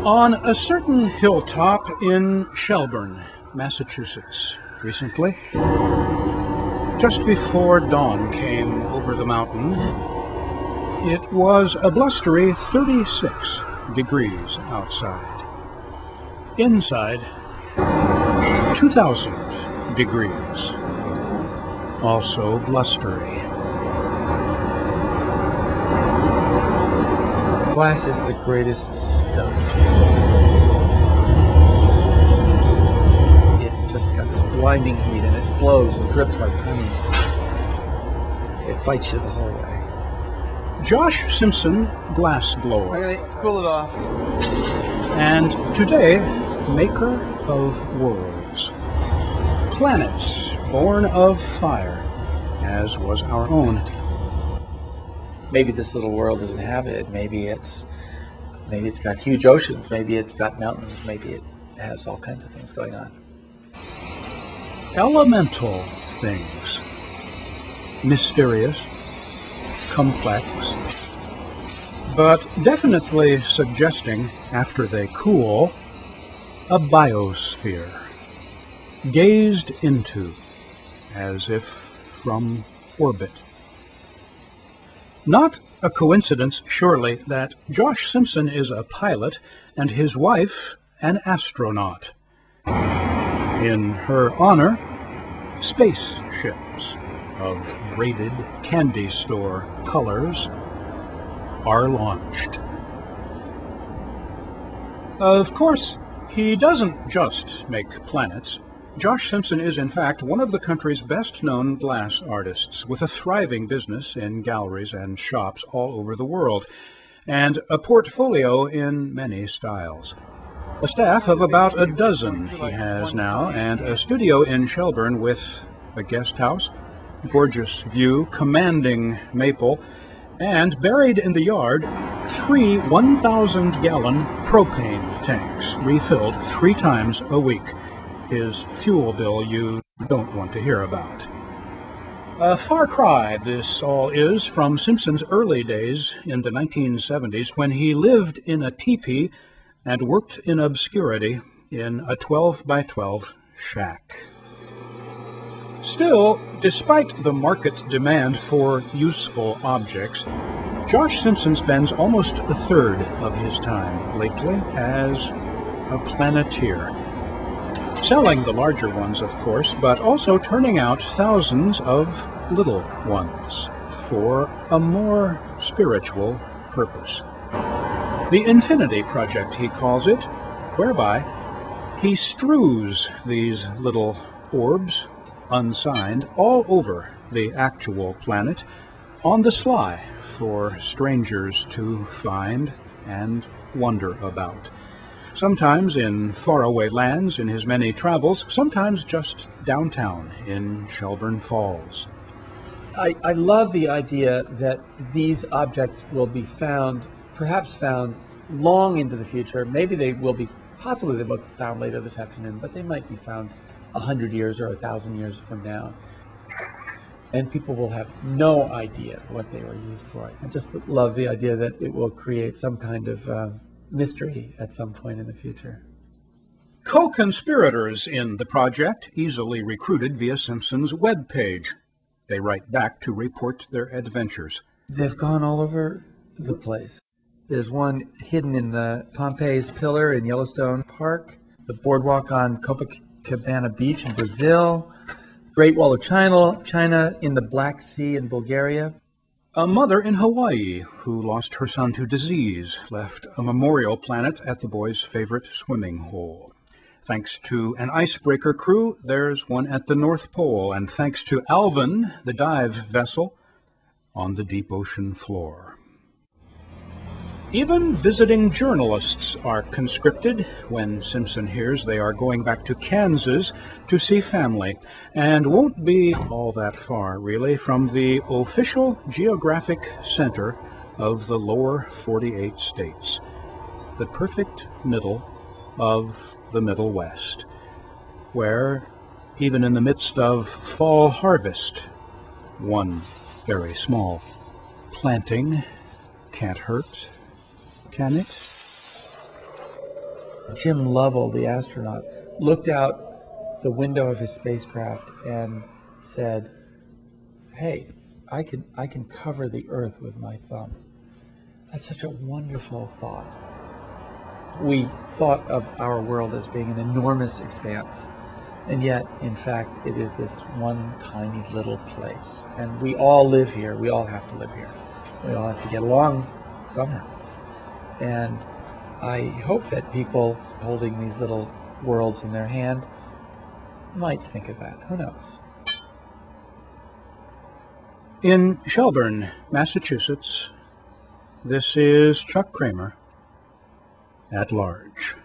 On a certain hilltop in Shelburne, Massachusetts, recently, just before dawn came over the mountain, it was a blustery 36 degrees outside. Inside, 2,000 degrees, also blustery. Glass is the greatest stuff. It's just got this blinding heat and it flows and drips like honey. It fights you the whole way. Josh Simpson, glass blower. Okay, cool it off. And today, maker of worlds. Planets born of fire, as was our own. Maybe this little world is inhabited. Maybe it's got huge oceans. Maybe it's got mountains. Maybe it has all kinds of things going on. Elemental things. Mysterious, complex, but definitely suggesting, after they cool, a biosphere, gazed into as if from orbit. Not a coincidence, surely, that Josh Simpson is a pilot and his wife an astronaut. In her honor, spaceships of braided candy store colors are launched. Of course, he doesn't just make planets. Josh Simpson is, in fact, one of the country's best-known glass artists, with a thriving business in galleries and shops all over the world, and a portfolio in many styles. A staff of about a dozen he has now, and a studio in Shelburne with a guest house, gorgeous view, commanding maple, and buried in the yard, 3 1,000-gallon propane tanks, refilled 3 times a week. His fuel bill you don't want to hear about. A far cry this all is from Simpson's early days in the 1970s, when he lived in a teepee and worked in obscurity in a 12-by-12 shack. Still, despite the market demand for useful objects, Josh Simpson spends almost a third of his time lately as a planeteer. Selling the larger ones, of course, but also turning out thousands of little ones for a more spiritual purpose. The Infinity Project, he calls it, whereby he strews these little orbs, unsigned, all over the actual planet on the sly for strangers to find and wonder about. Sometimes in faraway lands in his many travels, sometimes just downtown in Shelburne Falls. I love the idea that these objects will be found, perhaps found long into the future. Maybe they will be, possibly they will be found later this afternoon, but they might be found 100 years or 1,000 years from now. And people will have no idea what they were used for. I just love the idea that it will create some kind of mystery at some point in the future. Co-conspirators in the project, easily recruited via Simpson's webpage. They write back to report their adventures. They've gone all over the place. There's one hidden in the Pompeii's Pillar in Yellowstone Park, the boardwalk on Copacabana Beach in Brazil, Great Wall of China in the Black Sea in Bulgaria. A mother in Hawaii who lost her son to disease left a memorial planet at the boy's favorite swimming hole. Thanks to an icebreaker crew, there's one at the North Pole, and thanks to Alvin, the dive vessel, on the deep ocean floor. Even visiting journalists are conscripted when Simpson hears they are going back to Kansas to see family, and won't be all that far, really, from the official geographic center of the lower 48 states, the perfect middle of the Middle West, where, even in the midst of fall harvest, one very small planting can't hurt, can it? Jim Lovell, the astronaut, looked out the window of his spacecraft and said, "Hey, I can cover the Earth with my thumb." That's such a wonderful thought. We thought of our world as being an enormous expanse, and yet, in fact, it is this one tiny little place. And we all live here. We all have to live here. We all have to get along somehow. And I hope that people holding these little worlds in their hand might think of that. Who knows? In Shelburne, Massachusetts, this is Chuck Kramer at large.